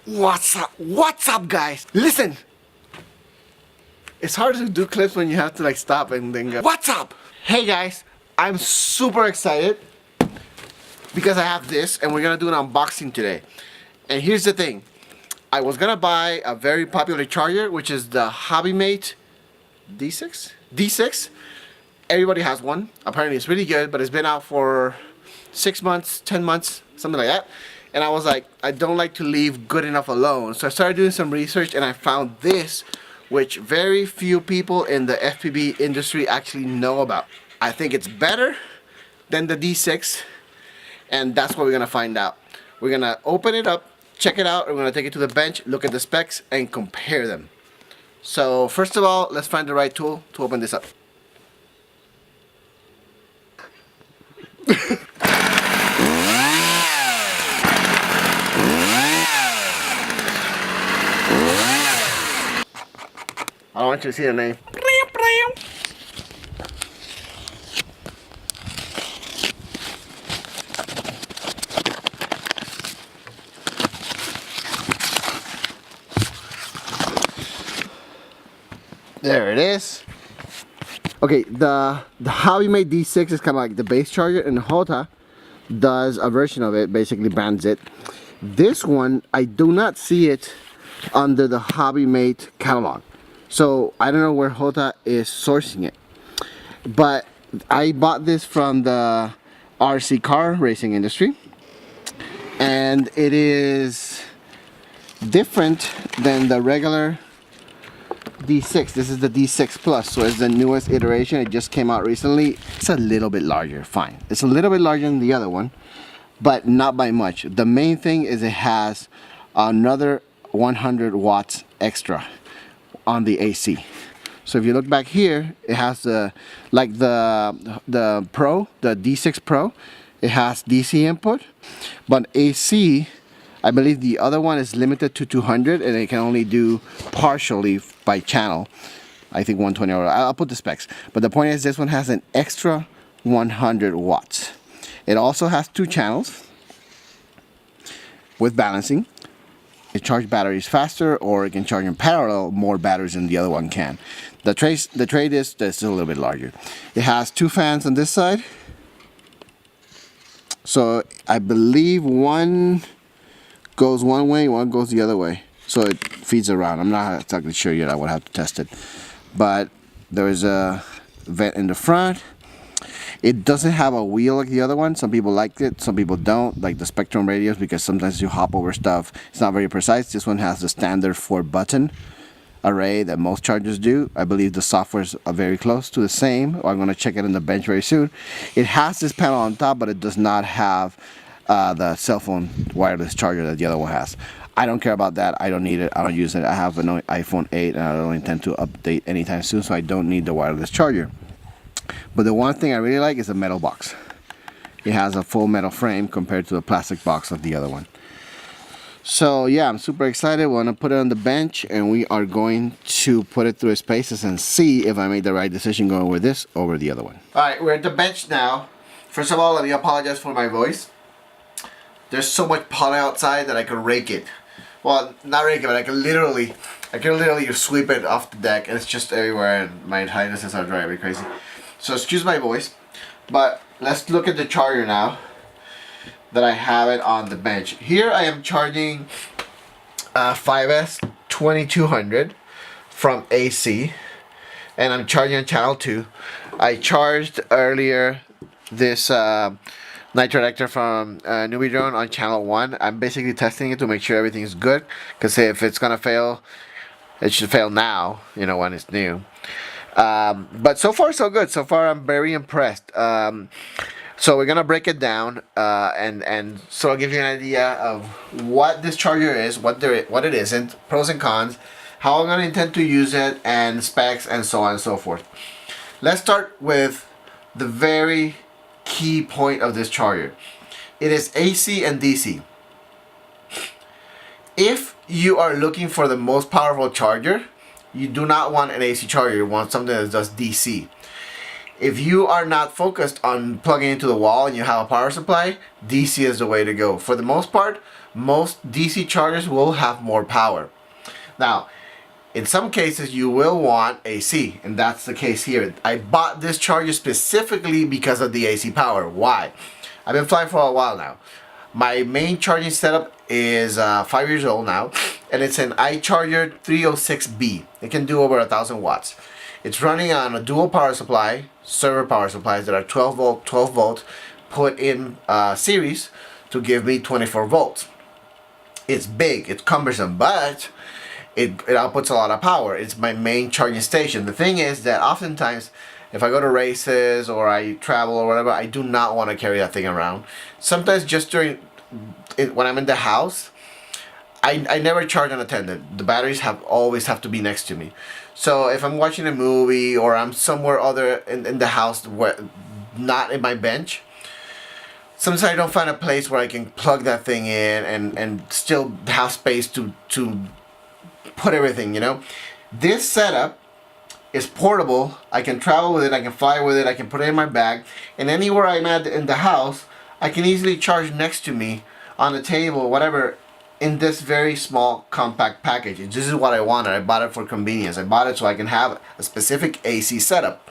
What's up? What's up, guys? Listen! It's hard to do clips when you have to like stop and then go, what's up? Hey guys, I'm super excited because I have this and we're gonna do an unboxing today. And here's the thing. I was gonna buy a very popular charger, which is the Hobbymate D6? D6. Everybody has one. Apparently it's really good, but it's been out for 6 months, 10 months, something like that. And I was like, I don't like to leave good enough alone. So I started doing some research and I found this, which very few people in the FPV industry actually know about. I think it's better than the D6, and that's what we're gonna find out. We're gonna open it up, check it out, and we're gonna take it to the bench, look at the specs, and compare them. So first of all, let's find the right tool to open this up. I don't want you to see the name. There it is. Okay, the Hobbymate D6 is kind of like the base charger, and HOTA does a version of it, basically brands it. This one, I do not see it under the Hobbymate catalog. So I don't know where HOTA is sourcing it. But I bought this from the RC car racing industry. And it is different than the regular D6. This is the D6 Plus, so it's the newest iteration. It just came out recently. It's a little bit larger, fine. It's a little bit larger than the other one, but not by much. The main thing is it has another 100 watts extra on the AC. So if you look back here, it has the Pro, the D6 Pro, it has DC input, but AC, I believe the other one is limited to 200 and it can only do partially by channel. I think 120, or I'll put the specs. But the point is this one has an extra 100 watts. It also has 2 channels with balancing. It charges batteries faster, or it can charge in parallel more batteries than the other one can. The tray is a little bit larger. It has 2 fans on this side. So I believe one goes one way, one goes the other way. So it feeds around. I'm not exactly sure yet. I would have to test it. But there is a vent in the front. It doesn't have a wheel like the other one. Some people like it, some people don't, like the Spectrum radios, because sometimes you hop over stuff. It's not very precise. This one has the standard 4-button array that most chargers do. I believe the softwares are very close to the same. I'm going to check it in the bench very soon. It has this panel on top, but it does not have the cell phone wireless charger that the other one has. I don't care about that. I don't need it. I don't use it. I have an iPhone 8 and I don't intend to update anytime soon, so I don't need the wireless charger. But the one thing I really like is the metal box. It has a full metal frame compared to the plastic box of the other one. So yeah, I'm super excited. We're gonna put it on the bench and we are going to put it through its paces and see if I made the right decision going with this over the other one. Alright, we're at the bench now. First of all, let me apologize for my voice. There's so much pollen outside that I could rake it. Well, not rake it, but I can literally sweep it off the deck, and it's just everywhere, and my highnesses are driving me crazy. So excuse my voice, but let's look at the charger now that I have it on the bench. Here I am charging 5S 2200 from AC, and I'm charging on channel 2. I charged earlier this nitro detector from Newbie Drone on channel 1. I'm basically testing it to make sure everything is good, because if it's gonna fail, it should fail now, you know, when it's new. But so far so good. So far I'm very impressed. So we're gonna break it down and so I'll give you an idea of what this charger is, what it isn't, pros and cons, how I'm gonna intend to use it, and specs, and so on and so forth. Let's start with the very key point of this charger. It is AC and DC. If you are looking for the most powerful charger, you do not want an AC charger. You want something that does DC. If you are not focused on plugging into the wall and you have a power supply, DC is the way to go. For the most part, most DC chargers will have more power. Now, in some cases you will want AC, and that's the case here. I bought this charger specifically because of the AC power. Why? I've been flying for a while now. My main charging setup is 5 years old now, and it's an iCharger 306B. It can do over 1,000 watts. It's running on a dual power supply, server power supplies that are 12 volt, put in series to give me 24 volts. It's big, it's cumbersome, but it outputs a lot of power. It's my main charging station. The thing is that oftentimes, if I go to races or I travel or whatever, I do not want to carry that thing around. Sometimes just during when I'm in the house, I never charge unattended. The batteries always have to be next to me. So if I'm watching a movie or I'm somewhere other in the house, where not in my bench, sometimes I don't find a place where I can plug that thing in and still have space to put everything, you know. This setup is portable. I can travel with it, I can fly with it, I can put it in my bag, and anywhere I'm at in the house, I can easily charge next to me on the table, whatever, in this very small compact package. This is what I wanted. I bought it for convenience. I bought it so I can have a specific AC setup.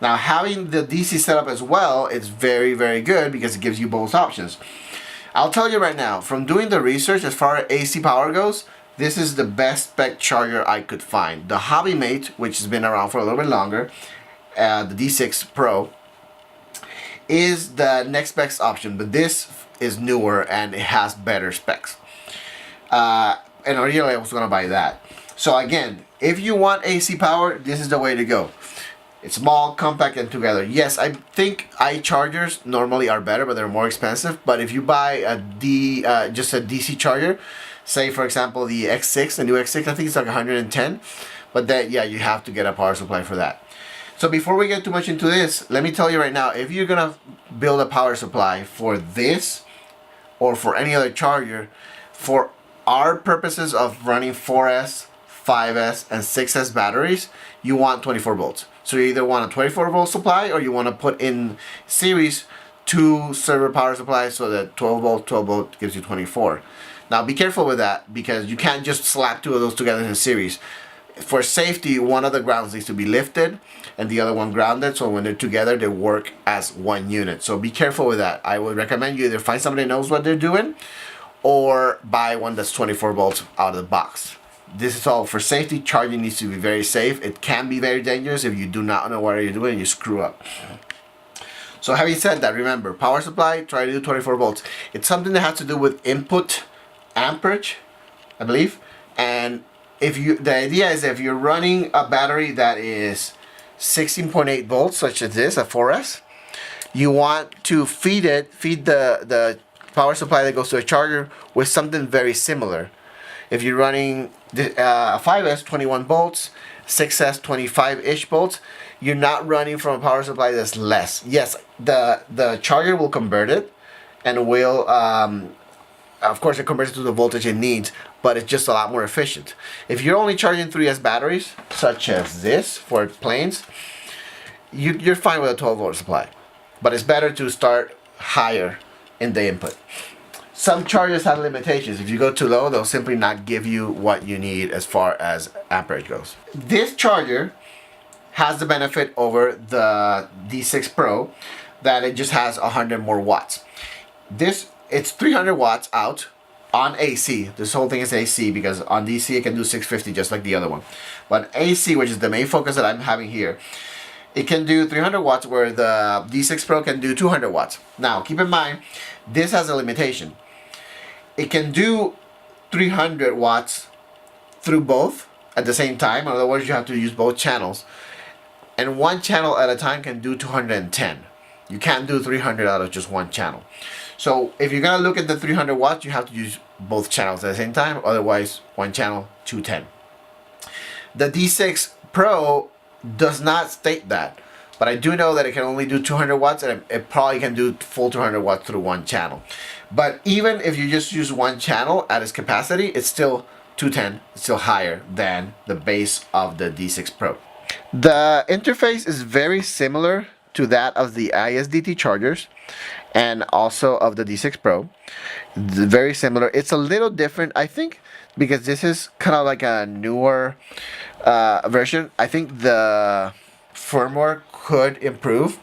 Now, having the DC setup as well is very, very good because it gives you both options. I'll tell you right now, from doing the research as far as AC power goes, this is the best spec charger I could find. The Hobbymate, which has been around for a little bit longer, the D6 Pro, is the next best option, but this is newer and it has better specs. And originally I was going to buy that. So again, if you want AC power, this is the way to go. It's small, compact, and together. Yes, I think iChargers normally are better, but they're more expensive. But if you buy just a DC charger, say for example the X6, the new X6, I think it's like 110. But that, yeah, you have to get a power supply for that. So before we get too much into this, let me tell you right now, if you're gonna build a power supply for this or for any other charger, for our purposes of running 4S, 5S, and 6S batteries, you want 24 volts. So you either want a 24 volt supply or you want to put in series 2 server power supplies so that 12 volt gives you 24. Now be careful with that because you can't just slap 2 of those together in series. For safety, one of the grounds needs to be lifted and the other one grounded, so when they're together they work as one unit. So be careful with that. I would recommend you either find somebody who knows what they're doing or buy one that's 24 volts out of the box. This is all for safety. Charging needs to be very safe. It can be very dangerous if you do not know what you're doing and you screw up. So having said that, remember, power supply, try to do 24 volts. It's something that has to do with input amperage, I believe. And the idea is if you're running a battery that is 16.8 volts, such as this, a 4S, you want to feed the power supply that goes to a charger with something very similar. If you're running a 5S 21 volts, 6S 25-ish volts, you're not running from a power supply that's less. Yes, the charger will convert it and will, of course it converts it to the voltage it needs, but it's just a lot more efficient. If you're only charging 3S batteries, such as this for planes, you're fine with a 12 volt supply. But it's better to start higher in the input. Some chargers have limitations. If you go too low, they'll simply not give you what you need as far as amperage goes. This charger has the benefit over the D6 Pro that it just has 100 more watts. It's 300 watts out on AC. This whole thing is AC because on DC it can do 650 just like the other one. But AC, which is the main focus that I'm having here, it can do 300 watts where the D6 Pro can do 200 watts. Now, keep in mind, this has a limitation. It can do 300 watts through both at the same time. In other words, you have to use both channels. And one channel at a time can do 210. You can't do 300 out of just one channel. So if you're going to look at the 300 watts, you have to use both channels at the same time. Otherwise, one channel, 210. The D6 Pro does not state that. But I do know that it can only do 200 watts and it probably can do full 200 watts through one channel. But even if you just use one channel at its capacity, it's still 210. It's still higher than the base of the D6 Pro. The interface is very similar to that of the ISDT chargers and also of the D6 Pro. Very similar. It's a little different, I think, because this is kind of like a newer version. I think the firmware could improve.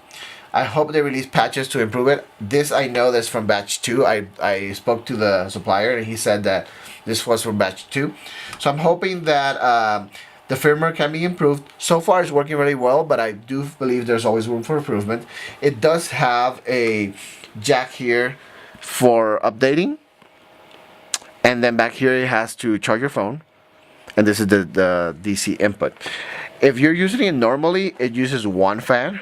I hope they release patches to improve it. This I know that's from batch 2. I spoke to the supplier and he said that this was from batch 2. So I'm hoping that the firmware can be improved. So far it's working really well, but I do believe there's always room for improvement. It does have a jack here for updating. And then back here it has to charge your phone. And this is the DC input. If you're using it normally, it uses one fan.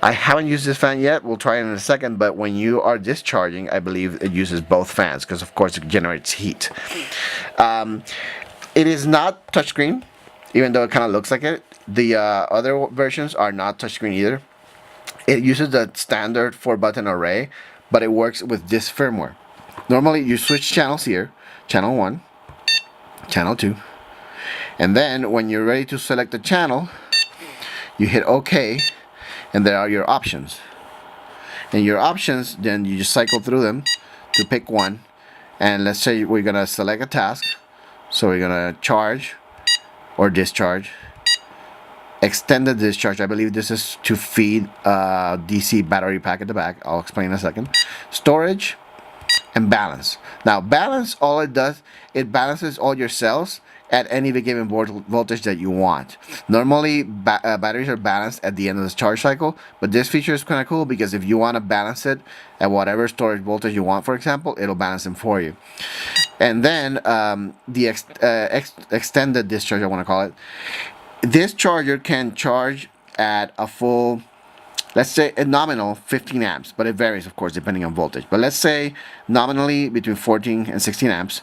I haven't used this fan yet. We'll try it in a second. But when you are discharging, I believe it uses both fans because, of course, it generates heat. It is not touchscreen, even though it kind of looks like it. The other versions are not touchscreen either. It uses the standard 4-button array, but it works with this firmware. Normally, you switch channels here. Channel 1, Channel 2. And then, when you're ready to select the channel, you hit OK. And there are your options. And your options, then you just cycle through them to pick one. And let's say we're going to select a task. So we're going to charge or discharge. Extended discharge. I believe this is to feed a DC battery pack at the back. I'll explain in a second. Storage and balance. Now balance, all it does, it balances all your cells at any given voltage that you want. Normally batteries are balanced at the end of the charge cycle, but this feature is kind of cool because if you want to balance it at whatever storage voltage you want, for example, it'll balance them for you. And then the extended discharge, I want to call it. This charger can charge at a full, let's say a nominal 15 amps, but it varies, of course, depending on voltage. But let's say nominally between 14 and 16 amps.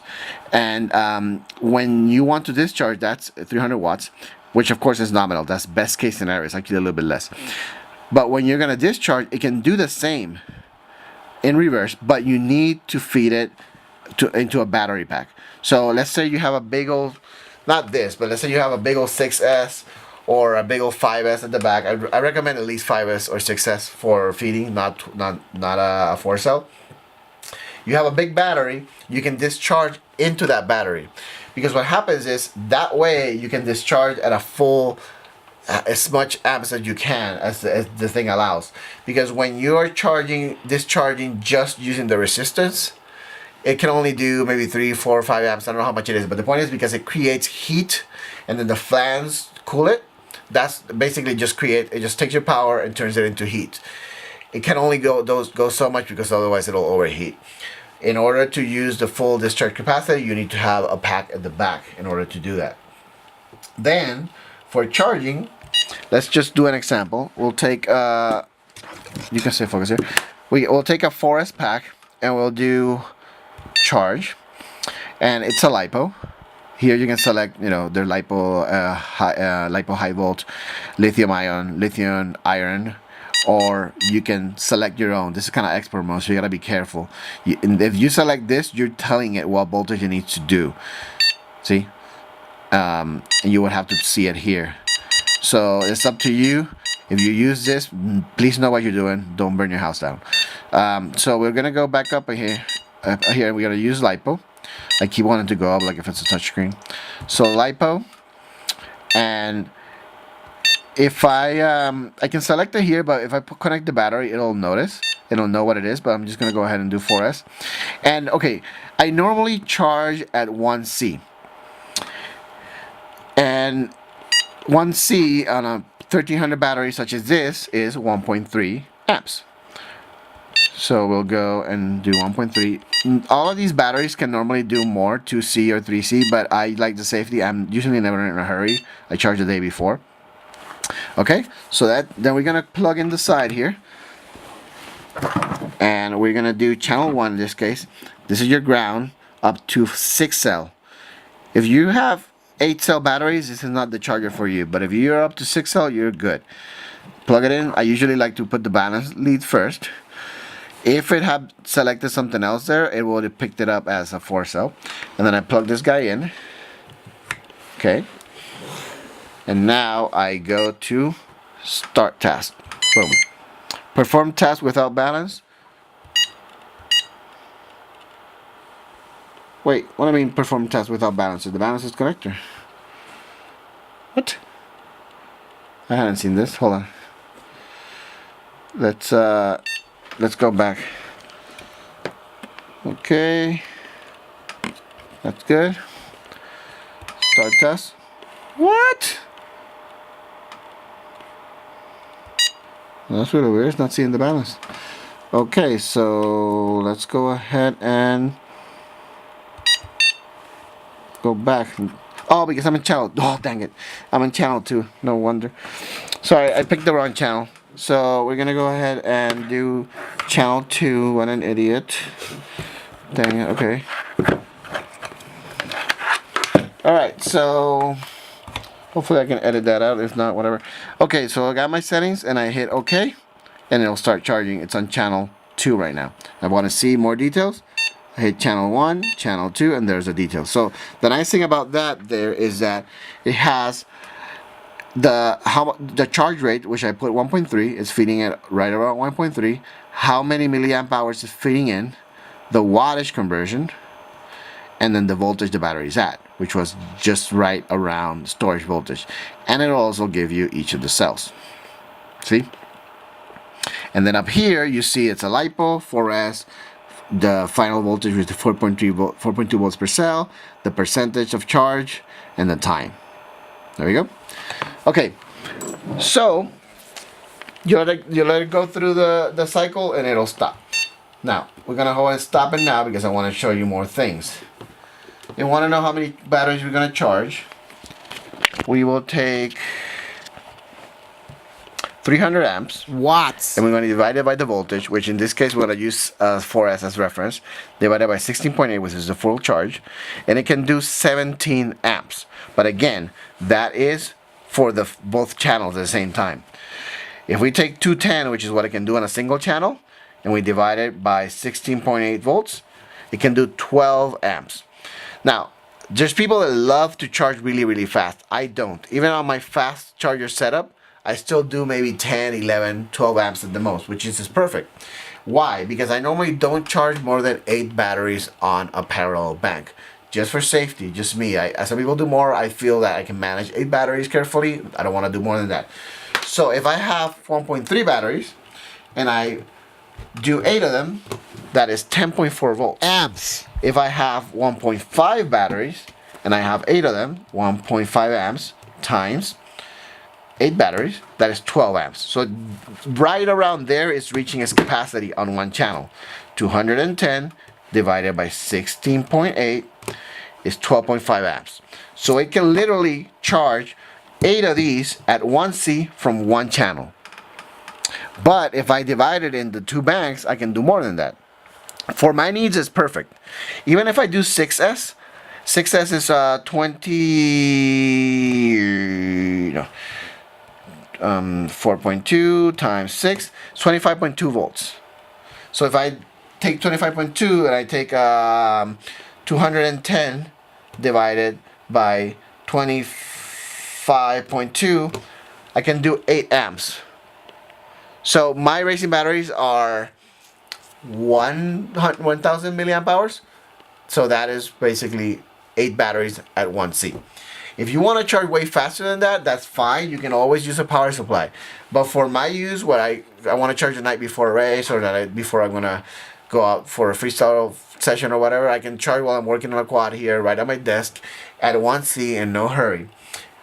And when you want to discharge, that's 300 watts, which of course is nominal. That's best case scenario. It's actually a little bit less. But when you're going to discharge, it can do the same in reverse, but you need to feed it into a battery pack. So let's say you have a big old, not this, but let's say you have a big old 6S or a big old 5S at the back. I recommend at least 5S or 6S for feeding, not a 4-cell. You have a big battery, you can discharge into that battery. Because what happens is, that way you can discharge at a full, as much amps as you can, as the thing allows. Because when you're discharging just using the resistance, it can only do maybe 3, 4, 5 amps. I don't know how much it is, but the point is because it creates heat, and then the fans cool it. That's basically it just takes your power and turns it into heat. It can only go so much because otherwise it'll overheat. In order to use the full discharge capacity, you need to have a pack at the back in order to do that. Then for charging, let's just do an example. We'll take you can say focus here. We'll take a 4S pack and we'll do charge, and it's a LiPo. Here you can select, their LiPo, LiPo high volt, lithium iron, or you can select your own. This is kind of expert mode, so you gotta be careful. And if you select this, you're telling it what voltage it needs to do. See, and you would have to see it here. So it's up to you. If you use this, please know what you're doing. Don't burn your house down. So we're gonna go back up here. Here we're gonna use LiPo. I keep wanting to go up like if it's a touchscreen. So LiPo, and if I can select it here, but if I connect the battery, it'll know what it is. But I'm just gonna go ahead and do 4S. And okay, I normally charge at 1C, and 1C on a 1300 battery such as this is 1.3 amps. So we'll go and do 1.3. All of these batteries can normally do more, 2C or 3C, but I like the safety. I'm usually never in a hurry. I charge the day before. Okay, so then we're gonna plug in the side here, and we're gonna do channel 1 in this case. This is your ground up to 6-cell. If you have 8-cell batteries, this is not the charger for you, but if you're up to 6-cell, you're good. Plug it in. I usually like to put the balance lead first. If it had selected something else there, it would have picked it up as a 4-cell. And then I plug this guy in. Okay. And now I go to start task. Boom. Perform test without balance. Wait, what do I mean perform test without balance? Is the balance is correct? Or what? I hadn't seen this. Hold on. Let's go back. Okay. That's good. Start test. What? That's really weird. It's not seeing the balance. Okay, so let's go ahead and go back. Oh, because I'm in channel. Oh, dang it. I'm in channel 2. No wonder. Sorry, I picked the wrong channel. So we're gonna go ahead and do channel 2. What an idiot. Dang it. Okay. Alright, so hopefully I can edit that out. If not, whatever. Okay, so I got my settings and I hit OK. And it'll start charging. It's on channel 2 right now. I want to see more details. I hit channel 1, channel 2, and there's the details. So the nice thing about that there is that it has the charge rate, which I put 1.3, is feeding it right around 1.3. How many milliamp hours is feeding in, the wattage conversion, and then the voltage the battery is at, which was just right around storage voltage. And it'll also give you each of the cells. See? And then up here you see it's a LiPo 4S. The final voltage is the 4.2 volts per cell, the percentage of charge, and the time. There we go. Okay, so you let it go through the cycle and it'll stop. Now we're gonna go ahead and stop it now because I want to show you more things. You want to know how many batteries we're gonna charge? We will take 300 amps watts, and we're going to divide it by the voltage, which in this case we're going to use 4S as reference, divided by 16.8, which is the full charge, and it can do 17 amps. But again, that is for the both channels at the same time. If we take 210, which is what it can do on a single channel, and we divide it by 16.8 volts, it can do 12 amps. Now, there's people that love to charge really fast. I don't. Even on my fast charger setup, I still do maybe 10, 11, 12 amps at the most, which is perfect. Why? Because I normally don't charge more than 8 batteries on a parallel bank. Just for safety, just me. As some people do more, I feel that I can manage 8 batteries carefully. I don't want to do more than that. So if I have 1.3 batteries, and I do 8 of them, that is 10.4 volts. amps. If I have 1.5 batteries, and I have 8 of them, 1.5 amps times 8 batteries, that is 12 amps. So right around there is reaching its capacity on one channel. 210 divided by 16.8 is 12.5 amps. So it can literally charge 8 of these at 1C from one channel. But if I divide it into 2 banks, I can do more than that. For my needs, it's perfect. Even if I do 6S, 6S is 4.2 times 6, 25.2 volts. So if I take 25.2 and I take 210 divided by 25.2, I can do 8 amps. So my racing batteries are 1,000 milliamp hours. So that is basically 8 batteries at 1C. If you want to charge way faster than that, that's fine. You can always use a power supply. But for my use, what I want to charge the night before a race, or before I'm going to go out for a freestyle session or whatever, I can charge while I'm working on a quad here, right at my desk, at 1C in no hurry.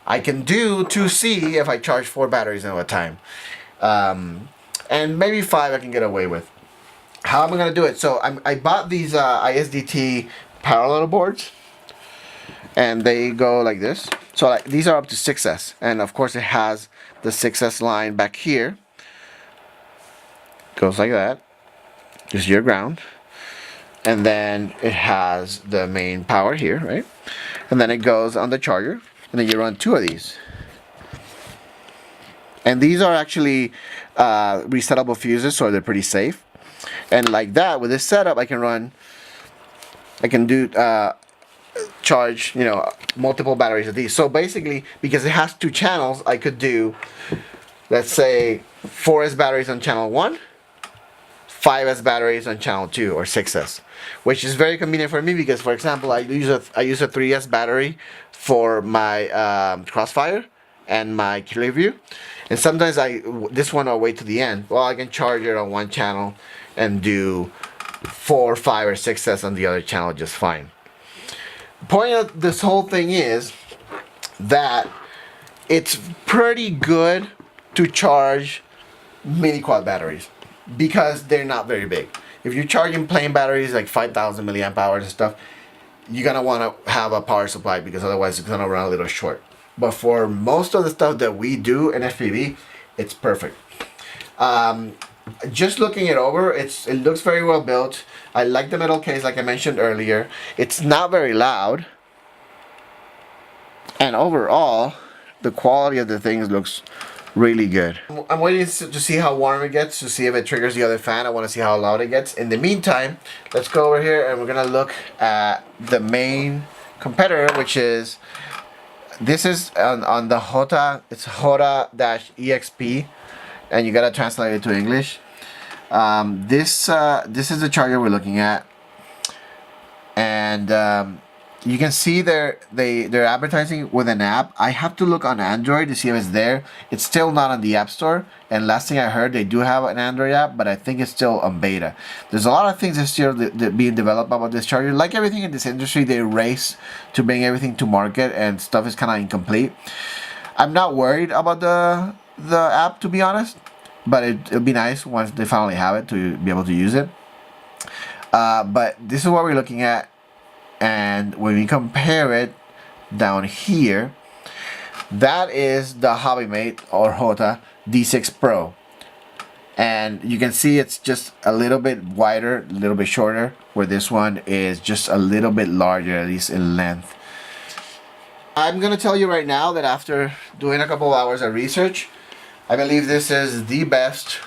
I can do 2C if I charge 4 batteries at a time. And maybe 5 I can get away with. How am I going to do it? So I bought these ISDT parallel boards. And they go like this. So like, these are up to 6S. And of course it has the 6S line back here. Goes like that. Just your ground. And then it has the main power here, right? And then it goes on the charger. And then you run 2 of these. And these are actually resettable fuses, so they're pretty safe. And like that, with this setup, I can do charge, multiple batteries of these. So basically, because it has 2 channels, I could do, let's say, 4S batteries on channel 1, 5S batteries on channel 2 or 6S, which is very convenient for me because, for example, I use a 3S battery for my Crossfire and my Clearview, and sometimes this one I'll wait to the end. Well, I can charge it on one channel and do 4, 5, or 6S on the other channel just fine. The point of this whole thing is that it's pretty good to charge mini quad batteries because they're not very big. If you're charging plain batteries like 5,000 milliamp hours and stuff, you're gonna want to have a power supply because otherwise it's gonna run a little short. But for most of the stuff that we do in FPV, it's perfect. Just looking it over, it looks very well built. I like the metal case, like I mentioned earlier. It's not very loud, and overall, the quality of the things looks really good. I'm waiting to see how warm it gets, to see if it triggers the other fan. I want to see how loud it gets. In the meantime, let's go over here and we're gonna look at the main competitor, which is this is on the HOTA. It's HOTA -EXP, and you gotta translate it to English. This is the charger we're looking at, and you can see they're advertising with an app. I have to look on Android to see if it's there. It's still not on the App Store, and last thing I heard, they do have an Android app, but I think it's still on beta. There's a lot of things that's still being developed about this charger. Like everything in this industry, they race to bring everything to market, and stuff is kind of incomplete. I'm not worried about the app, to be honest, but it'll be nice once they finally have it to be able to use it. But this is what we're looking at, and when we compare it down here, that is the Hobbymate or HOTA D6 Pro, and you can see it's just a little bit wider, a little bit shorter, where this one is just a little bit larger, at least in length. I'm gonna tell you right now that after doing a couple hours of research, I believe this is the best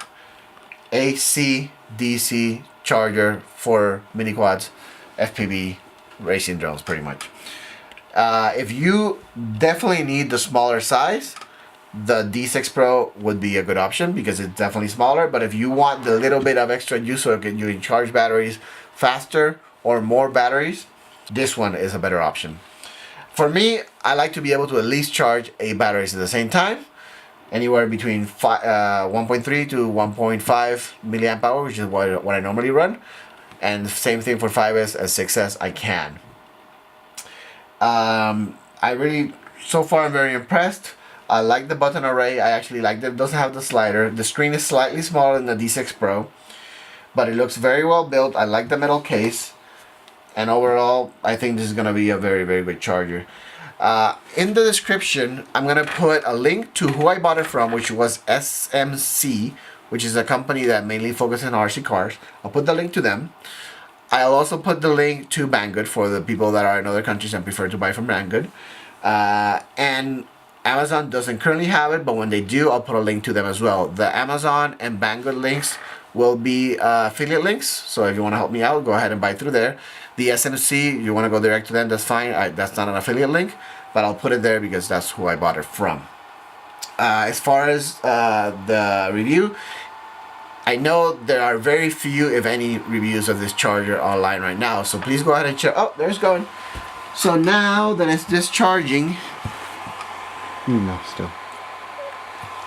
AC DC charger for mini quads, FPV, racing drones, pretty much. If you definitely need the smaller size, the D6 Pro would be a good option because it's definitely smaller. But if you want the little bit of extra use so you can charge batteries faster or more batteries, this one is a better option. For me, I like to be able to at least charge 8 batteries at the same time, anywhere between 1.3 to 1.5 milliamp hour, which is what I normally run. And same thing for 5S and 6S, I can. So far I'm very impressed. I like the button array. I actually like that it doesn't have the slider. The screen is slightly smaller than the D6 Pro, but it looks very well built. I like the metal case, and overall I think this is gonna be a very, very good charger. In the description, I'm gonna put a link to who I bought it from, which was SMC, which is a company that mainly focuses on RC cars. I'll put the link to them. I'll also put the link to Banggood for the people that are in other countries and prefer to buy from Banggood. And Amazon doesn't currently have it, but when they do, I'll put a link to them as well. The Amazon and Banggood links will be affiliate links, so if you want to help me out, go ahead and buy through there. The SMC, you want to go direct to them, that's fine. That's not an affiliate link, but I'll put it there because that's who I bought it from. As far as the review, I know there are very few, if any, reviews of this charger online right now, so please go ahead and check. Oh, there's going. So now that it's discharging, no, still.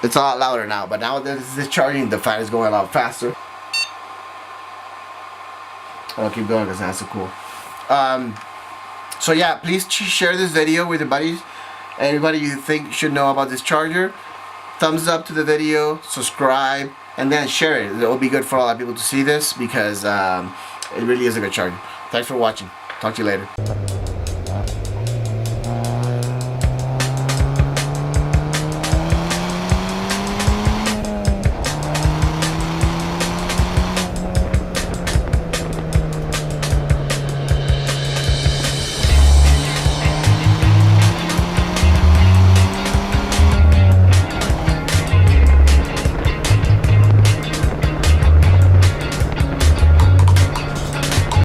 It's a lot louder now, but now that it's discharging, the fan is going a lot faster. I'll keep going because that's so cool. So yeah, please share this video with your buddies. Anybody you think should know about this charger. Thumbs up to the video, subscribe, and then share it. It will be good for a lot of people to see this because it really is a good charger. Thanks for watching. Talk to you later.